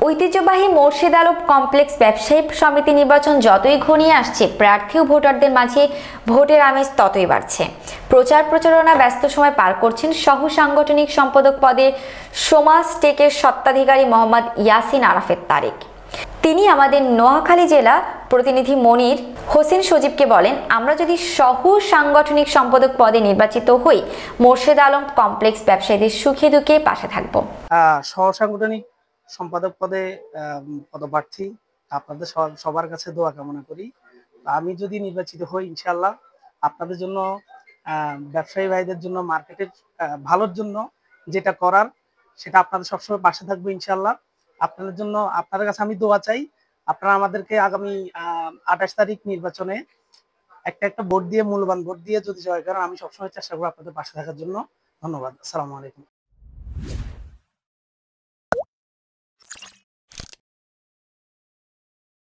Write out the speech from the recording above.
ঐতিহ্যবাহী মোর্শেদ আলম কমপ্লেক্স ব্যবসায়ী সমিতি নির্বাচন যতই ঘনিয়ে আসছে, প্রার্থী ও ভোটারদের মাঝে ভোটের আমেজ ততই বাড়ছে। প্রচার প্রচারণা ব্যস্ত সময় পার করছেন সহ সাংগঠনিক সম্পাদক পদে সমাজ টেকের স্বত্বাধিকারী মোহাম্মদ ইয়াসিন আরাফাত তারেক। তিনি আমাদের নোয়াখালী জেলা প্রতিনিধি মনির হোসেন সজীবকে বলেন, আমরা যদি সহ সাংগঠনিক সম্পাদক পদে নির্বাচিত হই, মোর্শেদ আলম কমপ্লেক্স ব্যবসায়ীদের সুখে দুঃখে পাশে থাকব। সহ সাংগঠনিক সম্পাদক পদে পদপ্রার্থী, আপনাদের সবার কাছে দোয়া কামনা করি। আমি যদি নির্বাচিত হই, ইনশাআল্লাহ আপনাদের জন্য, ব্যবসায়ী ভাইদের জন্য, মার্কেটের ভালোর জন্য যেটা করার সেটা আপনাদের সবসময় পাশে থাকবো ইনশাআল্লাহ। আপনাদের জন্য, আপনাদের কাছে আমি দোয়া চাই। আপনারা আমাদেরকে আগামী 28 তারিখ নির্বাচনে একটা ভোট দিয়ে, মূল্যবান ভোট দিয়ে যদি জয় করেন, আমি সবসময় চেষ্টা করবো আপনাদের পাশে থাকার জন্য। ধন্যবাদ। আসসালামু আলাইকুম।